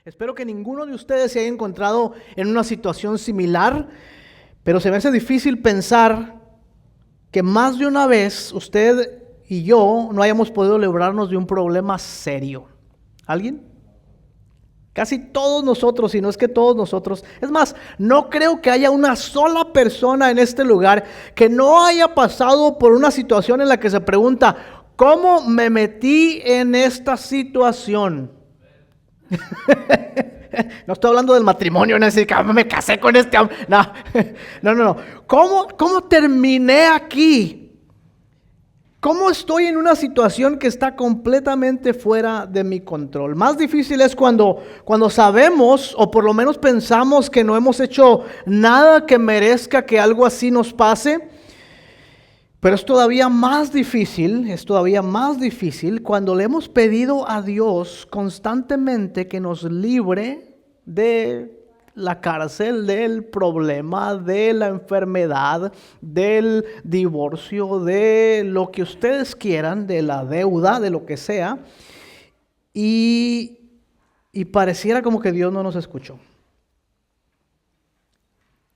Espero que ninguno de ustedes se haya encontrado en una situación similar, pero se me hace difícil pensar que más de una vez usted y yo no hayamos podido librarnos de un problema serio. ¿Alguien? Casi todos nosotros, si no es que todos nosotros. Es más, no creo que haya una sola persona en este lugar que no haya pasado por una situación en la que se pregunta, ¿cómo me metí en esta situación? No estoy hablando del matrimonio, no es decir que me casé con este hombre. No. ¿Cómo terminé aquí? ¿Cómo estoy en una situación que está completamente fuera de mi control? Más difícil es cuando sabemos, o por lo menos pensamos que no hemos hecho nada que merezca que algo así nos pase. Pero es todavía más difícil cuando le hemos pedido a Dios constantemente que nos libre de la cárcel, del problema, de la enfermedad, del divorcio, de lo que ustedes quieran, de la deuda, de lo que sea. Y pareciera como que Dios no nos escuchó.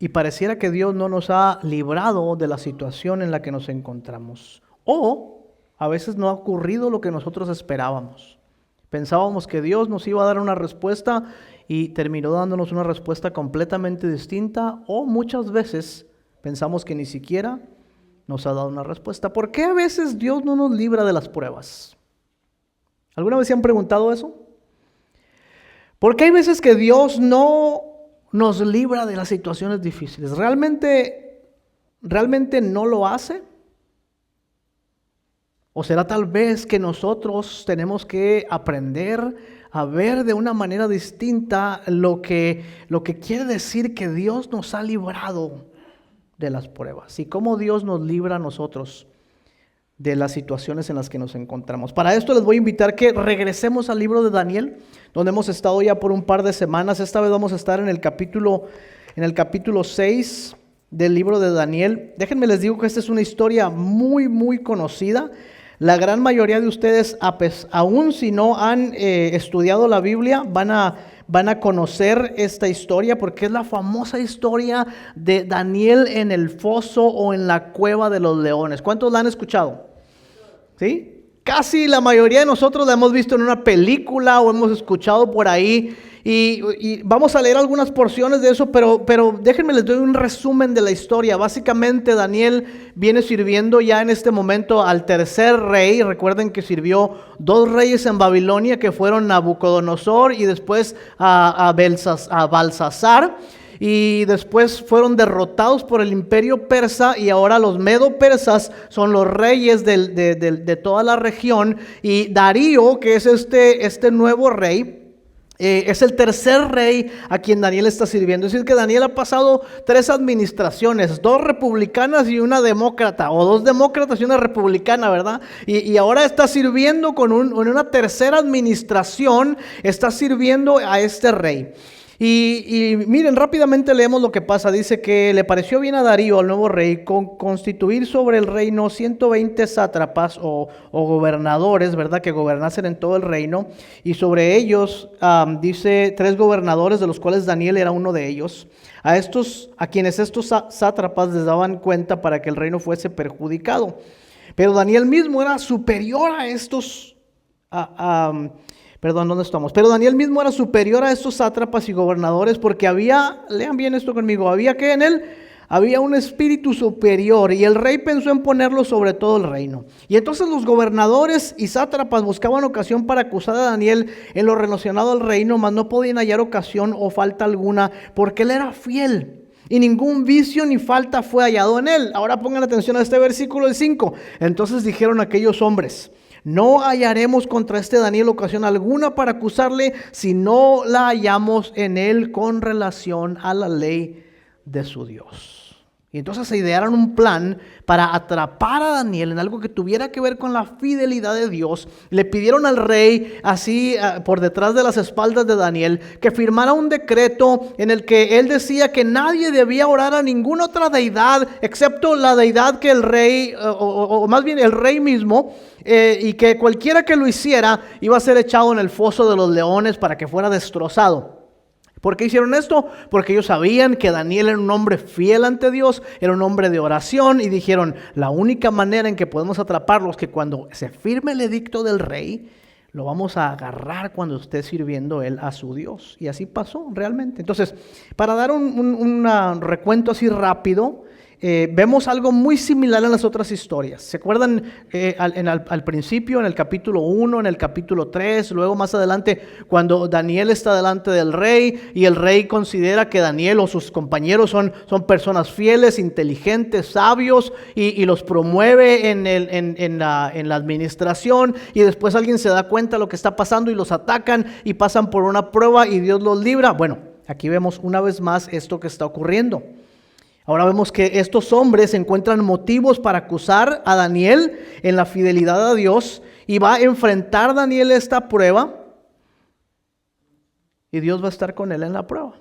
Y pareciera que Dios no nos ha librado de la situación en la que nos encontramos. O a veces no ha ocurrido lo que nosotros esperábamos. Pensábamos que Dios nos iba a dar una respuesta y terminó dándonos una respuesta completamente distinta. O muchas veces pensamos que ni siquiera nos ha dado una respuesta. ¿Por qué a veces Dios no nos libra de las pruebas? ¿Alguna vez se han preguntado eso? ¿Por qué hay veces que Dios no nos libra de las situaciones difíciles? ¿Realmente no lo hace? ¿O será tal vez que nosotros tenemos que aprender a ver de una manera distinta lo que quiere decir que Dios nos ha librado de las pruebas? Y cómo Dios nos libra a nosotros de las situaciones en las que nos encontramos. Para esto les voy a invitar que regresemos al libro de Daniel, donde hemos estado ya por un par de semanas. Esta vez vamos a estar en el capítulo 6 del libro de Daniel. Déjenme les digo que esta es una historia muy conocida. La gran mayoría de ustedes, aún si no han estudiado la Biblia, van a conocer esta historia porque es la famosa historia de Daniel en el foso o en la cueva de los leones. ¿Cuántos la han escuchado? ¿Sí? Casi la mayoría de nosotros la hemos visto en una película o hemos escuchado por ahí y vamos a leer algunas porciones de eso, pero déjenme les doy un resumen de la historia. Básicamente Daniel viene sirviendo ya en este momento al tercer rey. Recuerden que sirvió 2 reyes en Babilonia que fueron Nabucodonosor y después a Balsasar. Y después fueron derrotados por el imperio persa y ahora los medo-persas son los reyes de toda la región. Y Darío, que es este nuevo rey, es el tercer rey a quien Daniel está sirviendo. Es decir, que Daniel ha pasado 3 administraciones, 2 republicanas y una demócrata, o 2 demócratas y una republicana, ¿verdad? Y ahora está sirviendo en una tercera administración, está sirviendo a este rey. Y miren, rápidamente leemos lo que pasa. Dice que le pareció bien a Darío, al nuevo rey, constituir sobre el reino 120 sátrapas o gobernadores, ¿verdad? Que gobernasen en todo el reino. Y sobre ellos, dice 3 gobernadores, de los cuales Daniel era uno de ellos. A quienes estos sátrapas les daban cuenta para que el reino fuese perjudicado. Pero Daniel mismo era superior a estos... ¿dónde estamos? Pero Daniel mismo era superior a estos sátrapas y gobernadores porque lean bien esto conmigo, había que en él había un espíritu superior y el rey pensó en ponerlo sobre todo el reino. Y entonces los gobernadores y sátrapas buscaban ocasión para acusar a Daniel en lo relacionado al reino, mas no podían hallar ocasión o falta alguna porque él era fiel. Y ningún vicio ni falta fue hallado en él. Ahora pongan atención a este versículo, el 5. Entonces dijeron aquellos hombres: no hallaremos contra este Daniel ocasión alguna para acusarle si no la hallamos en él con relación a la ley de su Dios. Y entonces se idearon un plan para atrapar a Daniel en algo que tuviera que ver con la fidelidad de Dios. Le pidieron al rey, así por detrás de las espaldas de Daniel, que firmara un decreto en el que él decía que nadie debía orar a ninguna otra deidad, excepto la deidad que el rey, o más bien el rey mismo, y que cualquiera que lo hiciera iba a ser echado en el foso de los leones para que fuera destrozado. ¿Por qué hicieron esto? Porque ellos sabían que Daniel era un hombre fiel ante Dios, era un hombre de oración, y dijeron, la única manera en que podemos atraparlo es que cuando se firme el edicto del rey, lo vamos a agarrar cuando esté sirviendo él a su Dios. Y así pasó realmente. Entonces, para dar un recuento así rápido, vemos algo muy similar en las otras historias. ¿Se acuerdan al principio, en el capítulo 1, en el capítulo 3, luego más adelante, cuando Daniel está delante del rey y el rey considera que Daniel o sus compañeros son personas fieles, inteligentes, sabios, y los promueve en la administración, y después alguien se da cuenta de lo que está pasando y los atacan y pasan por una prueba y Dios los libra? Bueno, aquí vemos una vez más esto que está ocurriendo. Ahora vemos que estos hombres encuentran motivos para acusar a Daniel en la fidelidad a Dios, y va a enfrentar Daniel esta prueba y Dios va a estar con él en la prueba.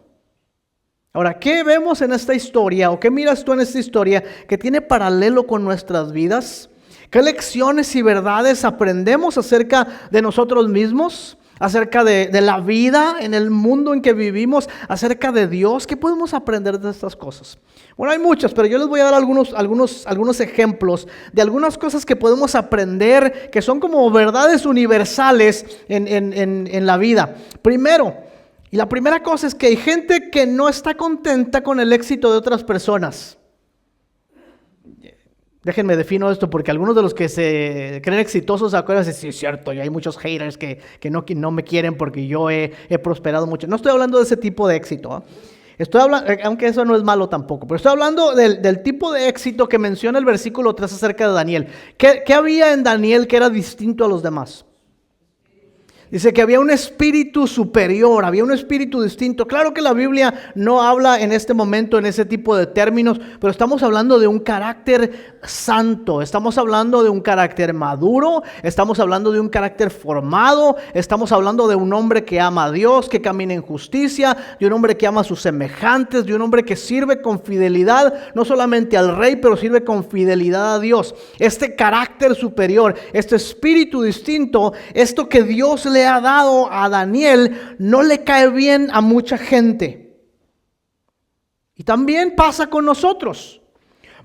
Ahora, ¿qué vemos en esta historia o qué miras tú en esta historia que tiene paralelo con nuestras vidas? ¿Qué lecciones y verdades aprendemos acerca de nosotros mismos? Acerca de la vida en el mundo en que vivimos, acerca de Dios. ¿Qué podemos aprender de estas cosas? Bueno, hay muchas, pero yo les voy a dar algunos ejemplos de algunas cosas que podemos aprender, que son como verdades universales en la vida. Primero, y la primera cosa es que hay gente que no está contenta con el éxito de otras personas. Déjenme defino esto, porque algunos de los que se creen exitosos se acuerdan de sí, es cierto, y hay muchos haters que no me quieren porque yo he prosperado mucho. No estoy hablando de ese tipo de éxito, ¿eh? Estoy hablando, aunque eso no es malo tampoco, pero estoy hablando del tipo de éxito que menciona el versículo 3 acerca de Daniel. ¿Qué había en Daniel que era distinto a los demás? Dice que había un espíritu superior, había un espíritu distinto. Claro que la Biblia no habla en este momento en ese tipo de términos, pero estamos hablando de un carácter santo, estamos hablando de un carácter maduro, estamos hablando de un carácter formado, estamos hablando de un hombre que ama a Dios, que camina en justicia, de un hombre que ama a sus semejantes, de un hombre que sirve con fidelidad, no solamente al rey, pero sirve con fidelidad a Dios. Este carácter superior, este espíritu distinto, esto que Dios le ha dado a Daniel, no le cae bien a mucha gente. Y también pasa con nosotros.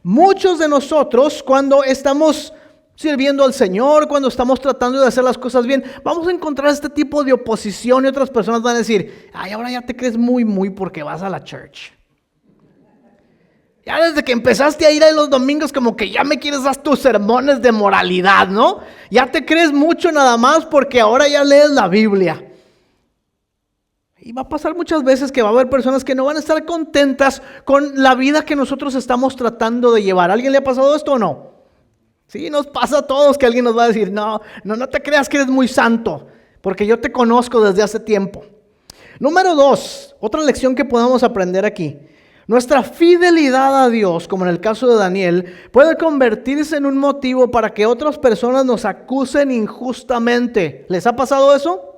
Muchos de nosotros, cuando estamos sirviendo al Señor, cuando estamos tratando de hacer las cosas bien, vamos a encontrar este tipo de oposición, y otras personas van a decir, ay, ahora ya te crees muy porque vas a la church. Ya desde que empezaste a ir a los domingos, como que ya me quieres dar tus sermones de moralidad, ¿no? Ya te crees mucho nada más porque ahora ya lees la Biblia. Y va a pasar muchas veces que va a haber personas que no van a estar contentas con la vida que nosotros estamos tratando de llevar. ¿A alguien le ha pasado esto o no? Sí, nos pasa a todos que alguien nos va a decir, no te creas que eres muy santo, porque yo te conozco desde hace tiempo. Número 2, otra lección que podemos aprender aquí. Nuestra fidelidad a Dios, como en el caso de Daniel, puede convertirse en un motivo para que otras personas nos acusen injustamente. ¿Les ha pasado eso?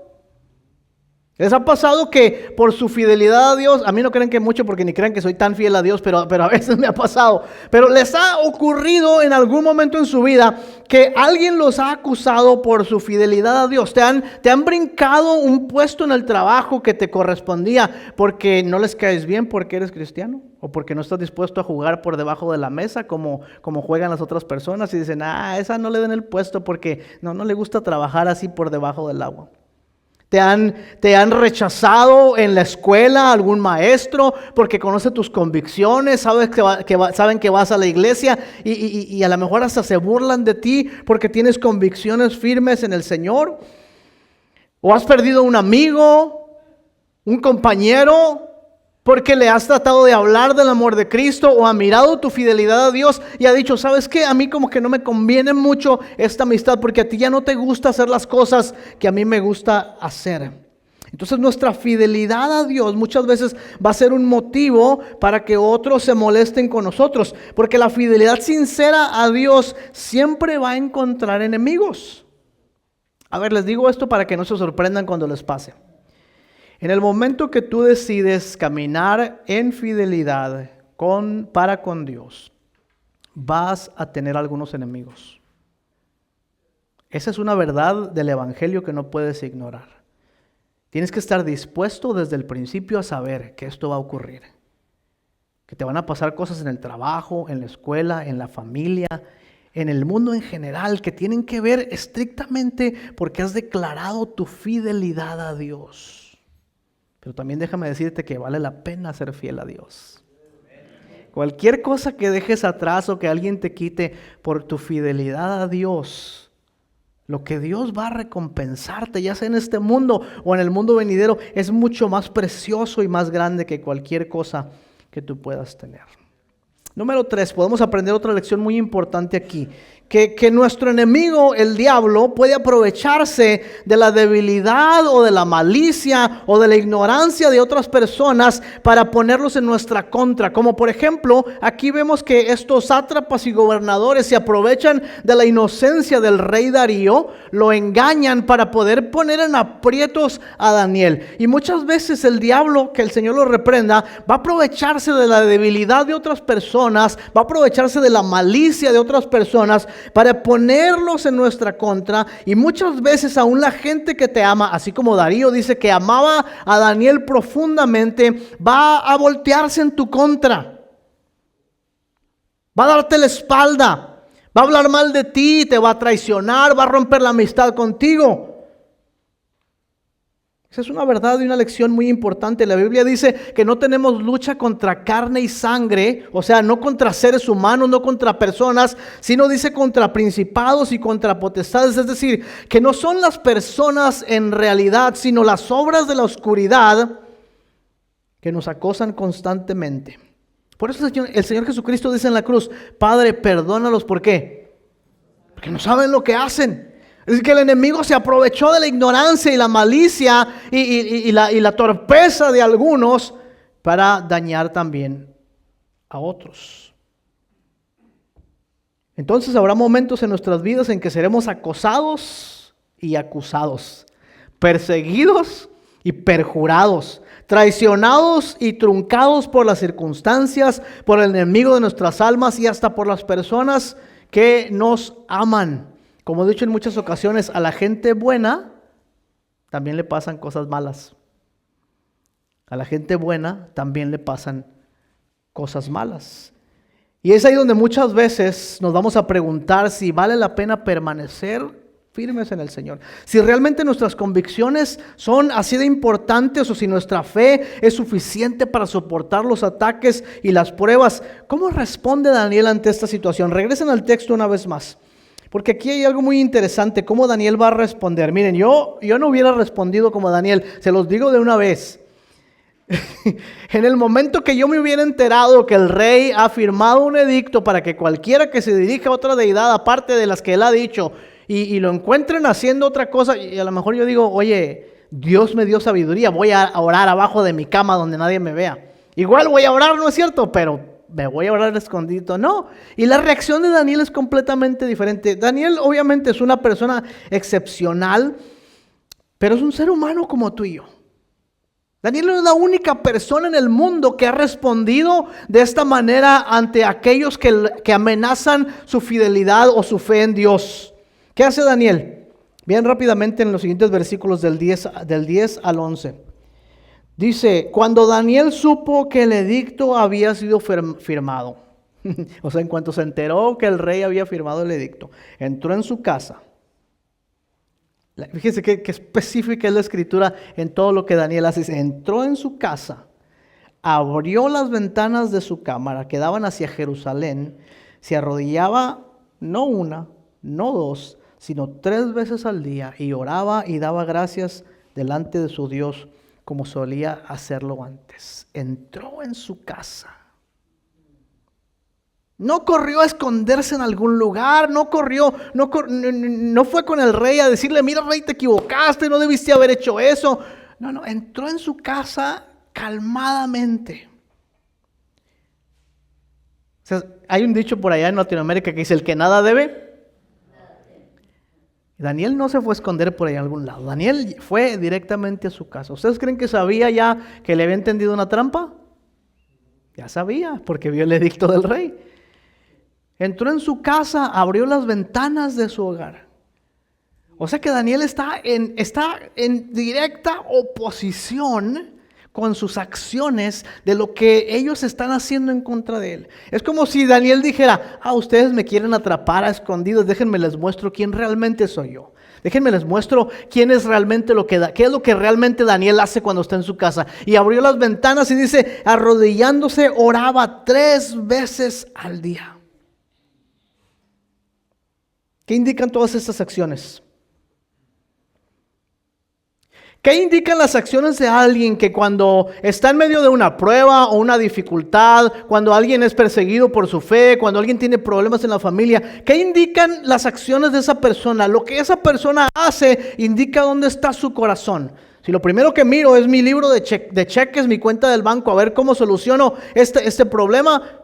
¿Les ha pasado que por su fidelidad a Dios, a mí no creen que mucho porque ni creen que soy tan fiel a Dios, pero a veces me ha pasado, pero les ha ocurrido en algún momento en su vida que alguien los ha acusado por su fidelidad a Dios? Te han brincado un puesto en el trabajo que te correspondía porque no les caes bien porque eres cristiano, o porque no estás dispuesto a jugar por debajo de la mesa como juegan las otras personas, y dicen, esa no le den el puesto porque no le gusta trabajar así por debajo del agua. Te han rechazado en la escuela algún maestro porque conoce tus convicciones, saben que vas a la iglesia, y a lo mejor hasta se burlan de ti porque tienes convicciones firmes en el Señor. O has perdido un amigo, un compañero, porque le has tratado de hablar del amor de Cristo, o ha mirado tu fidelidad a Dios y ha dicho, ¿sabes qué? A mí como que no me conviene mucho esta amistad porque a ti ya no te gusta hacer las cosas que a mí me gusta hacer. Entonces nuestra fidelidad a Dios muchas veces va a ser un motivo para que otros se molesten con nosotros, porque la fidelidad sincera a Dios siempre va a encontrar enemigos. A ver, les digo esto para que no se sorprendan cuando les pase. En el momento que tú decides caminar en fidelidad para con Dios, vas a tener algunos enemigos. Esa es una verdad del Evangelio que no puedes ignorar. Tienes que estar dispuesto desde el principio a saber que esto va a ocurrir. Que te van a pasar cosas en el trabajo, en la escuela, en la familia, en el mundo en general, que tienen que ver estrictamente porque has declarado tu fidelidad a Dios. Pero también déjame decirte que vale la pena ser fiel a Dios. Cualquier cosa que dejes atrás o que alguien te quite por tu fidelidad a Dios, lo que Dios va a recompensarte, ya sea en este mundo o en el mundo venidero, es mucho más precioso y más grande que cualquier cosa que tú puedas tener. Número 3, podemos aprender otra lección muy importante aquí. Que nuestro enemigo, el diablo, puede aprovecharse de la debilidad o de la malicia o de la ignorancia de otras personas para ponerlos en nuestra contra. Como por ejemplo, aquí vemos que estos sátrapas y gobernadores se aprovechan de la inocencia del rey Darío, lo engañan para poder poner en aprietos a Daniel. Y muchas veces el diablo, que el Señor lo reprenda, va a aprovecharse de la debilidad de otras personas, va a aprovecharse de la malicia de otras personas para ponerlos en nuestra contra. Y muchas veces aún la gente que te ama, así como Darío dice que amaba a Daniel profundamente, va a voltearse en tu contra, va a darte la espalda, va a hablar mal de ti, te va a traicionar, va a romper la amistad contigo. Esa es una verdad y una lección muy importante. La Biblia dice que no tenemos lucha contra carne y sangre, o sea, no contra seres humanos, no contra personas, sino dice contra principados y contra potestades. Es decir, que no son las personas en realidad, sino las obras de la oscuridad que nos acosan constantemente. Por eso el Señor Jesucristo dice en la cruz: Padre, perdónalos. ¿Por qué? Porque no saben lo que hacen. Es decir, que el enemigo se aprovechó de la ignorancia y la malicia y la torpeza de algunos para dañar también a otros. Entonces habrá momentos en nuestras vidas en que seremos acosados y acusados, perseguidos y perjurados, traicionados y truncados por las circunstancias, por el enemigo de nuestras almas y hasta por las personas que nos aman. Como he dicho en muchas ocasiones, a la gente buena también le pasan cosas malas. A la gente buena también le pasan cosas malas. Y es ahí donde muchas veces nos vamos a preguntar si vale la pena permanecer firmes en el Señor. Si realmente nuestras convicciones son así de importantes o si nuestra fe es suficiente para soportar los ataques y las pruebas. ¿Cómo responde Daniel ante esta situación? Regresen al texto una vez más. Porque aquí hay algo muy interesante, cómo Daniel va a responder. Miren, yo no hubiera respondido como Daniel, se los digo de una vez. En el momento que yo me hubiera enterado que el rey ha firmado un edicto para que cualquiera que se dirija a otra deidad, aparte de las que él ha dicho, y lo encuentren haciendo otra cosa, y a lo mejor yo digo: oye, Dios me dio sabiduría, voy a orar abajo de mi cama donde nadie me vea. Igual voy a orar, ¿no es cierto? Pero me voy a orar escondido. No. Y la reacción de Daniel es completamente diferente. Daniel obviamente es una persona excepcional, pero es un ser humano como tú y yo. Daniel no es la única persona en el mundo que ha respondido de esta manera ante aquellos que amenazan su fidelidad o su fe en Dios. ¿Qué hace Daniel? Bien rápidamente en los siguientes versículos del 10 al 11. Dice: cuando Daniel supo que el edicto había sido firmado, o sea, en cuanto se enteró que el rey había firmado el edicto, entró en su casa. Fíjense qué específica es la escritura en todo lo que Daniel hace. Entró en su casa, abrió las ventanas de su cámara que daban hacia Jerusalén, se arrodillaba no una, no dos, sino 3 veces al día y oraba y daba gracias delante de su Dios, como solía hacerlo antes. Entró en su casa. No corrió a esconderse en algún lugar, no fue con el rey a decirle: mira, rey, te equivocaste, no debiste haber hecho eso. No, entró en su casa calmadamente. O sea, hay un dicho por allá en Latinoamérica que dice: el que nada debe. Daniel no se fue a esconder por ahí a algún lado. Daniel fue directamente a su casa. ¿Ustedes creen que sabía ya que le había entendido una trampa? Ya sabía, porque vio el edicto del rey. Entró en su casa, abrió las ventanas de su hogar. O sea que Daniel está en directa oposición con sus acciones de lo que ellos están haciendo en contra de él. Es como si Daniel dijera: ustedes me quieren atrapar a escondidos, déjenme les muestro quién realmente soy yo. Déjenme les muestro quién es realmente qué es lo que realmente Daniel hace cuando está en su casa. Y abrió las ventanas y dice: arrodillándose oraba 3 veces al día. ¿Qué indican todas estas acciones? ¿Qué indican las acciones de alguien que cuando está en medio de una prueba o una dificultad, cuando alguien es perseguido por su fe, cuando alguien tiene problemas en la familia, qué indican las acciones de esa persona? Lo que esa persona hace indica dónde está su corazón. Si lo primero que miro es mi libro de cheques, mi cuenta del banco, a ver cómo soluciono este problema,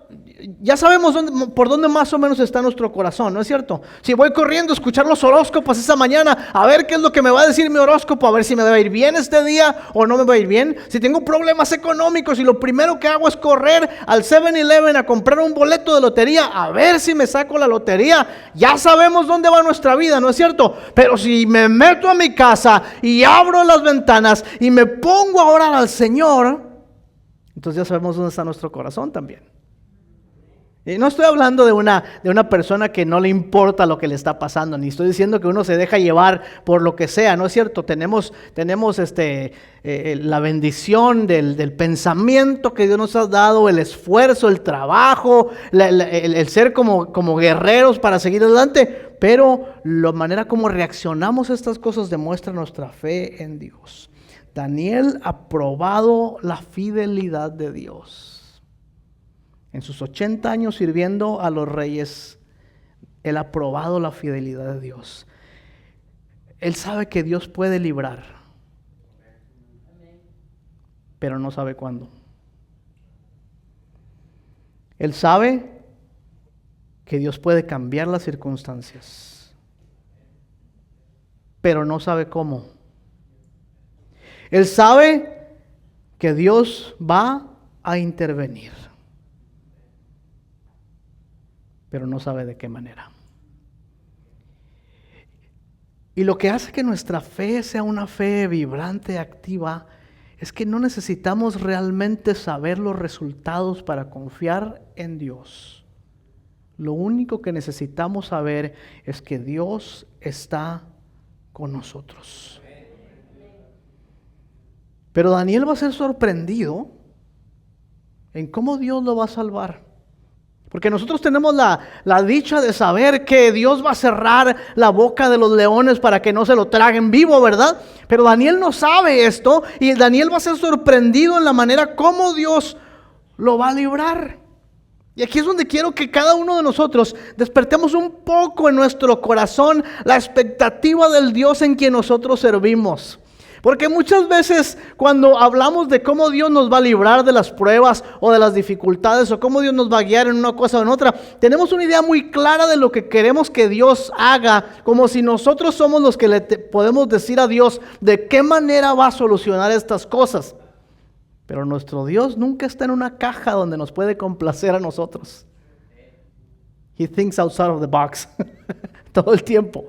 ya sabemos por dónde más o menos está nuestro corazón, ¿no es cierto? Si voy corriendo a escuchar los horóscopos esa mañana, a ver qué es lo que me va a decir mi horóscopo, a ver si me va a ir bien este día o no me va a ir bien. Si tengo problemas económicos y lo primero que hago es correr al 7-Eleven a comprar un boleto de lotería, a ver si me saco la lotería, ya sabemos dónde va nuestra vida, ¿no es cierto? Pero si me meto a mi casa y abro las ventanas y me pongo a orar al Señor, entonces ya sabemos dónde está nuestro corazón también. Y no estoy hablando de una persona que no le importa lo que le está pasando, ni estoy diciendo que uno se deja llevar por lo que sea, ¿no es cierto? Tenemos la bendición del pensamiento que Dios nos ha dado, el esfuerzo, el trabajo, el ser como guerreros para seguir adelante, pero la manera como reaccionamos a estas cosas demuestra nuestra fe en Dios. Daniel ha probado la fidelidad de Dios. En sus 80 años sirviendo a los reyes, él ha probado la fidelidad de Dios. Él sabe que Dios puede librar, pero no sabe cuándo. Él sabe que Dios puede cambiar las circunstancias, pero no sabe cómo. Él sabe que Dios va a intervenir, pero no sabe de qué manera. Y lo que hace que nuestra fe sea una fe vibrante, activa, es que no necesitamos realmente saber los resultados para confiar en Dios. Lo único que necesitamos saber es que Dios está con nosotros. Pero Daniel va a ser sorprendido en cómo Dios lo va a salvar. Porque nosotros tenemos la dicha de saber que Dios va a cerrar la boca de los leones para que no se lo traguen vivo, ¿verdad? Pero Daniel no sabe esto y Daniel va a ser sorprendido en la manera como Dios lo va a librar. Y aquí es donde quiero que cada uno de nosotros despertemos un poco en nuestro corazón la expectativa del Dios en quien nosotros servimos. Porque muchas veces cuando hablamos de cómo Dios nos va a librar de las pruebas o de las dificultades o cómo Dios nos va a guiar en una cosa o en otra, tenemos una idea muy clara de lo que queremos que Dios haga, como si nosotros somos los que le podemos decir a Dios de qué manera va a solucionar estas cosas. Pero nuestro Dios nunca está en una caja donde nos puede complacer a nosotros. He thinks outside of the box todo el tiempo.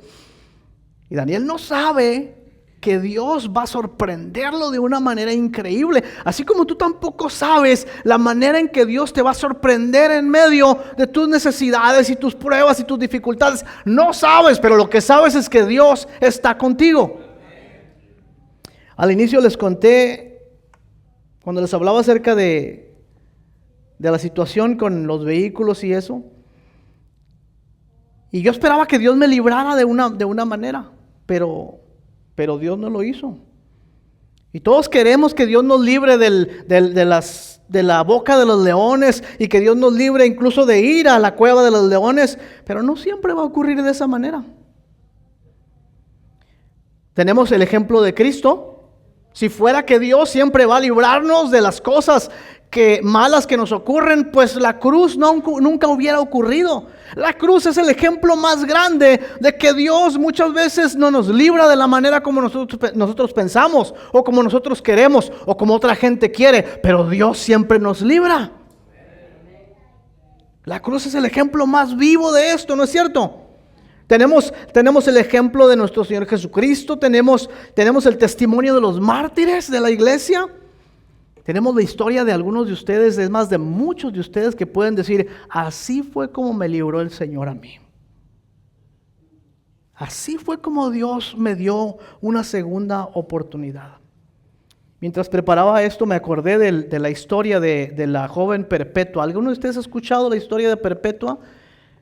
Y Daniel no sabe que Dios va a sorprenderlo de una manera increíble. Así como tú tampoco sabes la manera en que Dios te va a sorprender en medio de tus necesidades y tus pruebas y tus dificultades. No sabes, pero lo que sabes es que Dios está contigo. Al inicio les conté, cuando les hablaba acerca de la situación con los vehículos y eso. Y yo esperaba que Dios me librara de una manera, pero Dios no lo hizo. Y todos queremos que Dios nos libre de la boca de los leones y que Dios nos libre incluso de ir a la cueva de los leones, pero no siempre va a ocurrir de esa manera. Tenemos el ejemplo de Cristo. Si fuera que Dios siempre va a librarnos de las cosas malas que nos ocurren, pues la cruz nunca hubiera ocurrido. La cruz es el ejemplo más grande de que Dios muchas veces no nos libra de la manera como nosotros pensamos, o como nosotros queremos, o como otra gente quiere, pero Dios siempre nos libra. La cruz es el ejemplo más vivo de esto, ¿no es cierto? Tenemos el ejemplo de nuestro Señor Jesucristo, tenemos el testimonio de los mártires de la iglesia, tenemos la historia de algunos de ustedes, es más, de muchos de ustedes que pueden decir, así fue como me libró el Señor a mí. Así fue como Dios me dio una segunda oportunidad. Mientras preparaba esto me acordé de la historia de la joven Perpetua. ¿Alguno de ustedes ha escuchado la historia de Perpetua?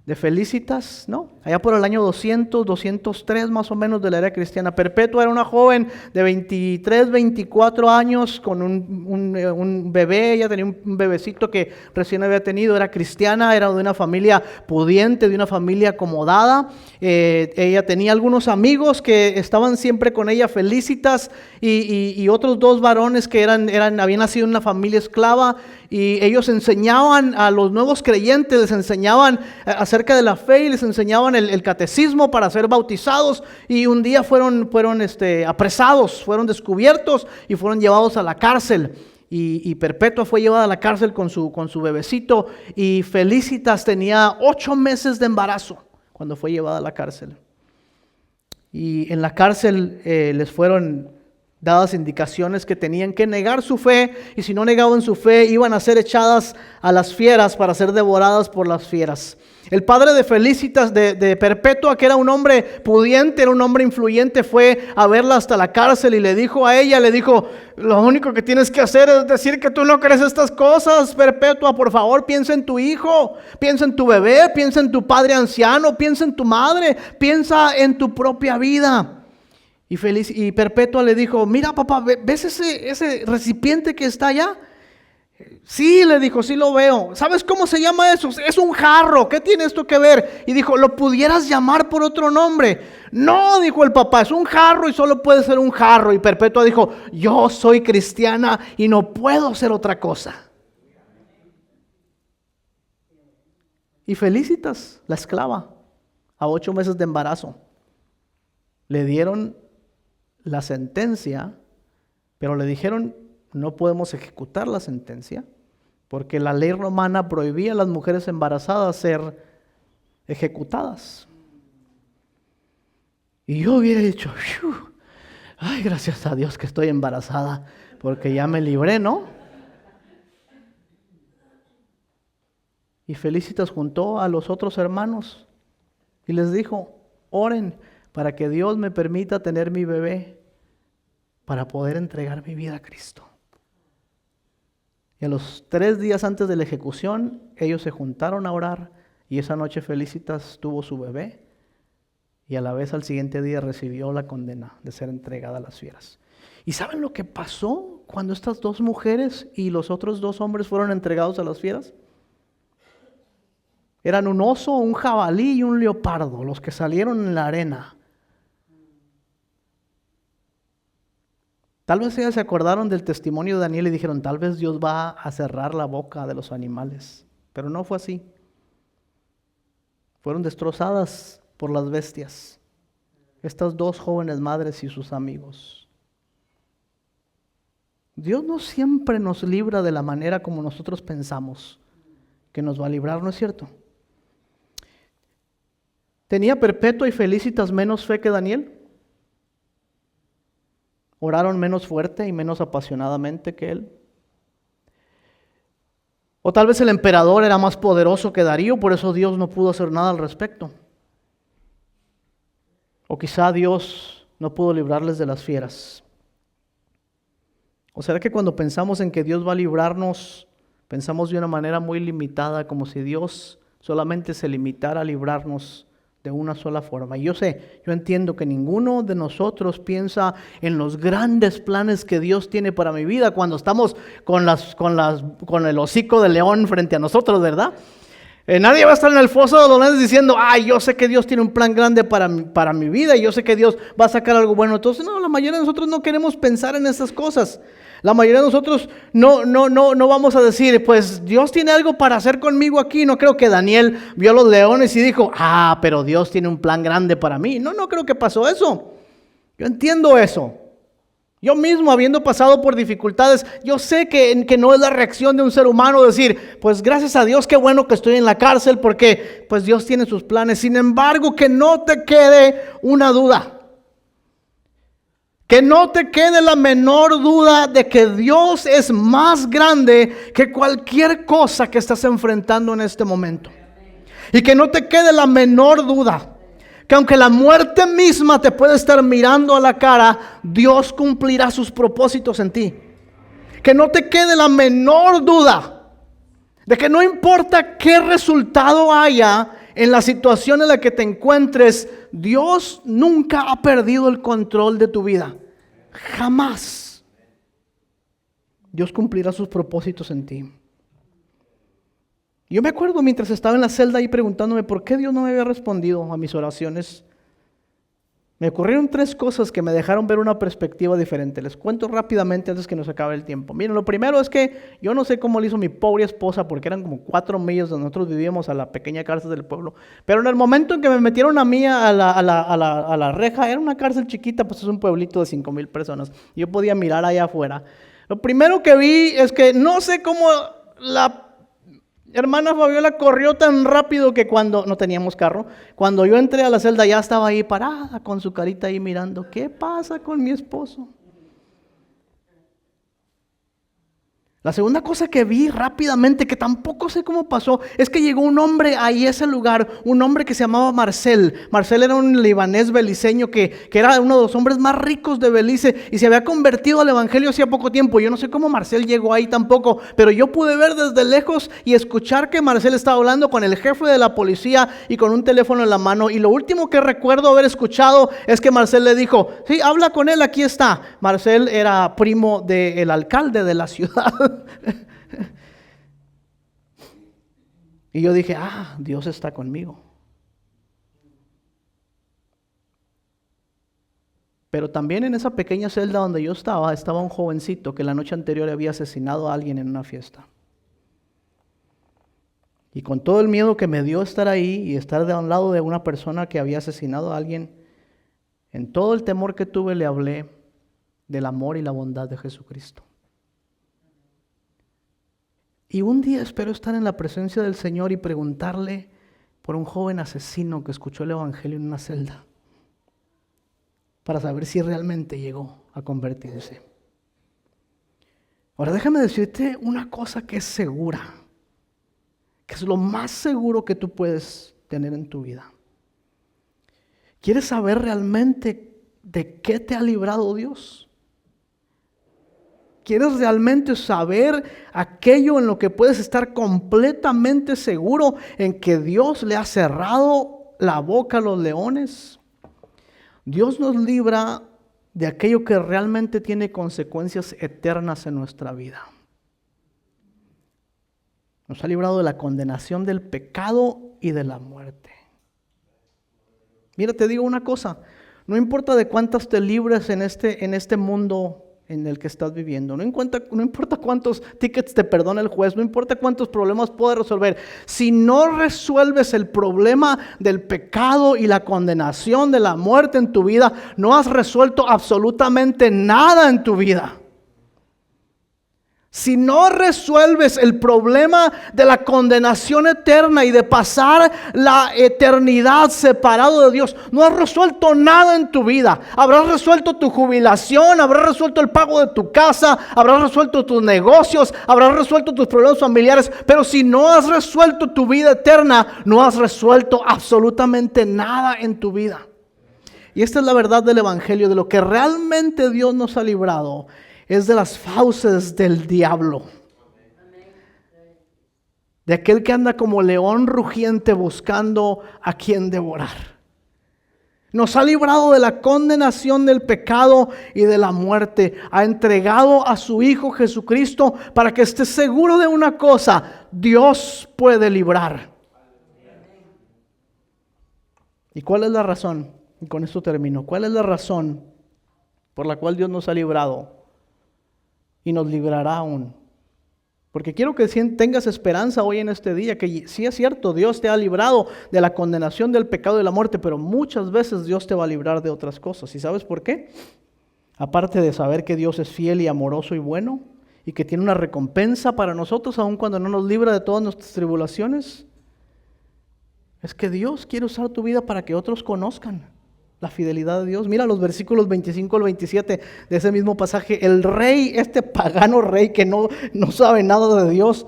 De Felicitas, ¿no? Allá por el año 200, 203 más o menos de la era cristiana. Perpetua era una joven de 23, 24 años con un bebé. Ella tenía un bebecito que recién había tenido. Era cristiana, era de una familia pudiente, de una familia acomodada. Ella tenía algunos amigos que estaban siempre con ella, Felicitas, y otros dos varones que habían nacido en una familia esclava. Y ellos enseñaban a los nuevos creyentes, les enseñaban acerca de la fe y les enseñaban el catecismo para ser bautizados. Y un día fueron apresados, fueron descubiertos y fueron llevados a la cárcel. Y Perpetua fue llevada a la cárcel con su bebecito. Y Felicitas tenía 8 meses de embarazo cuando fue llevada a la cárcel. Y en la cárcel les fueron dadas indicaciones que tenían que negar su fe, y si no negaban su fe iban a ser echadas a las fieras para ser devoradas por las fieras. El padre de Felicitas, de Perpetua, que era un hombre pudiente, era un hombre influyente, fue a verla hasta la cárcel y le dijo a ella, lo único que tienes que hacer es decir que tú no crees estas cosas, Perpetua, por favor, piensa en tu hijo, piensa en tu bebé, piensa en tu padre anciano, piensa en tu madre, piensa en tu propia vida. Y Perpetua le dijo, mira papá, ¿ves ese recipiente que está allá? Sí, le dijo, sí lo veo. ¿Sabes cómo se llama eso? Es un jarro, ¿qué tiene esto que ver? Y dijo, ¿lo pudieras llamar por otro nombre? No, dijo el papá, es un jarro y solo puede ser un jarro. Y Perpetua dijo, yo soy cristiana y no puedo ser otra cosa. Y Felicitas, la esclava, a 8 meses de embarazo, le dieron la sentencia, pero le dijeron, no podemos ejecutar la sentencia, porque la ley romana prohibía a las mujeres embarazadas ser ejecutadas. Y yo hubiera dicho, ay, gracias a Dios que estoy embarazada, porque ya me libré, ¿no? Y Felicitas juntó a los otros hermanos y les dijo, oren para que Dios me permita tener mi bebé para poder entregar mi vida a Cristo. Y a los 3 días antes de la ejecución, ellos se juntaron a orar y esa noche Felicitas tuvo su bebé y a la vez al siguiente día recibió la condena de ser entregada a las fieras. ¿Y saben lo que pasó cuando estas 2 mujeres y los otros 2 hombres fueron entregados a las fieras? Eran un oso, un jabalí y un leopardo los que salieron en la arena. Tal vez ellas se acordaron del testimonio de Daniel y dijeron, tal vez Dios va a cerrar la boca de los animales. Pero no fue así. Fueron destrozadas por las bestias. Estas 2 jóvenes madres y sus amigos. Dios no siempre nos libra de la manera como nosotros pensamos que nos va a librar, ¿no es cierto? ¿Tenía Perpetua y Felicitas menos fe que Daniel? ¿Oraron menos fuerte y menos apasionadamente que él? O tal vez el emperador era más poderoso que Darío, por eso Dios no pudo hacer nada al respecto. O quizá Dios no pudo librarles de las fieras. ¿O será que cuando pensamos en que Dios va a librarnos, pensamos de una manera muy limitada, como si Dios solamente se limitara a librarnos de una sola forma? Y yo entiendo que ninguno de nosotros piensa en los grandes planes que Dios tiene para mi vida cuando estamos con el hocico de león frente a nosotros, ¿verdad? Nadie va a estar en el foso de los leones diciendo, ay, yo sé que Dios tiene un plan grande para mi vida y yo sé que Dios va a sacar algo bueno. Entonces, no, la mayoría de nosotros no queremos pensar en esas cosas. La mayoría de nosotros no vamos a decir, pues Dios tiene algo para hacer conmigo aquí. No creo que Daniel vio a los leones y dijo, pero Dios tiene un plan grande para mí. No creo que pasó eso. Yo entiendo eso. Yo mismo, habiendo pasado por dificultades, yo sé que no es la reacción de un ser humano decir, pues gracias a Dios, qué bueno que estoy en la cárcel porque pues Dios tiene sus planes. Sin embargo, que no te quede una duda. Que no te quede la menor duda de que Dios es más grande que cualquier cosa que estás enfrentando en este momento. Y que no te quede la menor duda que aunque la muerte misma te puede estar mirando a la cara, Dios cumplirá sus propósitos en ti. Que no te quede la menor duda de que no importa qué resultado haya en la situación en la que te encuentres, Dios nunca ha perdido el control de tu vida. Jamás. Dios cumplirá sus propósitos en ti. Yo me acuerdo mientras estaba en la celda ahí preguntándome por qué Dios no me había respondido a mis oraciones. Me ocurrieron 3 cosas que me dejaron ver una perspectiva diferente. Les cuento rápidamente antes que nos acabe el tiempo. Miren, lo primero es que yo no sé cómo le hizo mi pobre esposa, porque eran como 4 millas donde nosotros vivíamos, a la pequeña cárcel del pueblo. Pero en el momento en que me metieron a mí a la reja, era una cárcel chiquita, pues es un pueblito de 5,000 personas. Yo podía mirar allá afuera. Lo primero que vi es que no sé cómo la hermana Fabiola corrió tan rápido que cuando no teníamos carro, cuando yo entré a la celda ya estaba ahí parada con su carita ahí mirando, ¿qué pasa con mi esposo? La segunda cosa que vi rápidamente, que tampoco sé cómo pasó, es que llegó un hombre ahí a ese lugar, un hombre que se llamaba Marcel. Marcel era un libanés beliceño que era uno de los hombres más ricos de Belice y se había convertido al evangelio hacía poco tiempo. Yo no sé cómo Marcel llegó ahí tampoco, pero yo pude ver desde lejos y escuchar que Marcel estaba hablando con el jefe de la policía y con un teléfono en la mano. Y lo último que recuerdo haber escuchado es que Marcel le dijo, sí, habla con él, aquí está. Marcel era primo del alcalde de la ciudad. Y yo dije, Dios está conmigo. Pero también en esa pequeña celda donde yo estaba un jovencito que la noche anterior había asesinado a alguien en una fiesta. Y con todo el miedo que me dio estar ahí y estar de un lado de una persona que había asesinado a alguien, en todo el temor que tuve le hablé del amor y la bondad de Jesucristo. Y un día espero estar en la presencia del Señor y preguntarle por un joven asesino que escuchó el evangelio en una celda, para saber si realmente llegó a convertirse. Ahora déjame decirte una cosa que es segura, que es lo más seguro que tú puedes tener en tu vida. ¿Quieres saber realmente de qué te ha librado Dios? ¿Quieres realmente saber aquello en lo que puedes estar completamente seguro en que Dios le ha cerrado la boca a los leones? Dios nos libra de aquello que realmente tiene consecuencias eternas en nuestra vida. Nos ha librado de la condenación del pecado y de la muerte. Mira, te digo una cosa, no importa de cuántas te libres en este mundo en el que estás viviendo, no importa cuántos tickets te perdona el juez, no importa cuántos problemas puedes resolver, si no resuelves el problema del pecado y la condenación de la muerte en tu vida, no has resuelto absolutamente nada en tu vida. Si no resuelves el problema de la condenación eterna y de pasar la eternidad separado de Dios, no has resuelto nada en tu vida. Habrás resuelto tu jubilación, habrás resuelto el pago de tu casa, habrás resuelto tus negocios, habrás resuelto tus problemas familiares, pero si no has resuelto tu vida eterna, no has resuelto absolutamente nada en tu vida. Y esta es la verdad del evangelio, de lo que realmente Dios nos ha librado. Es de las fauces del diablo, de aquel que anda como león rugiente buscando a quien devorar. Nos ha librado de la condenación del pecado y de la muerte. Ha entregado a su Hijo Jesucristo para que estés seguro de una cosa: Dios puede librar. ¿Y cuál es la razón? Y con esto termino. ¿Cuál es la razón por la cual Dios nos ha librado y nos librará aún? Porque quiero que tengas esperanza hoy en este día, que sí es cierto, Dios te ha librado de la condenación del pecado y de la muerte, pero muchas veces Dios te va a librar de otras cosas. ¿Y sabes por qué? Aparte de saber que Dios es fiel y amoroso y bueno, y que tiene una recompensa para nosotros, aun cuando no nos libra de todas nuestras tribulaciones, es que Dios quiere usar tu vida para que otros conozcan la fidelidad de Dios. Mira los versículos 25 al 27 de ese mismo pasaje. El rey, este pagano rey que no sabe nada de Dios,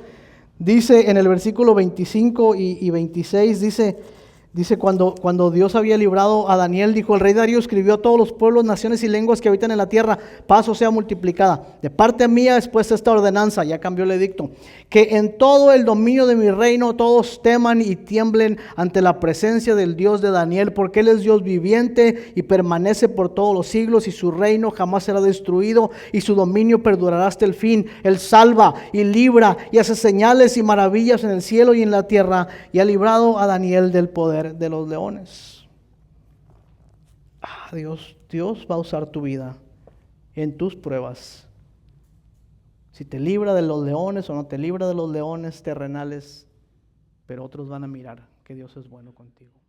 dice en el versículo 25 y 26, dice cuando Dios había librado a Daniel, dijo: el rey Darío escribió a todos los pueblos, naciones y lenguas que habitan en la tierra, paz os sea multiplicada. De parte mía es puesta esta ordenanza, ya cambió el edicto, que en todo el dominio de mi reino todos teman y tiemblen ante la presencia del Dios de Daniel, porque Él es Dios viviente y permanece por todos los siglos, y su reino jamás será destruido, y su dominio perdurará hasta el fin. Él salva y libra y hace señales y maravillas en el cielo y en la tierra, y ha librado a Daniel del poder de los leones. Dios va a usar tu vida en tus pruebas. Si te libra de los leones o no te libra de los leones terrenales, pero otros van a mirar que Dios es bueno contigo.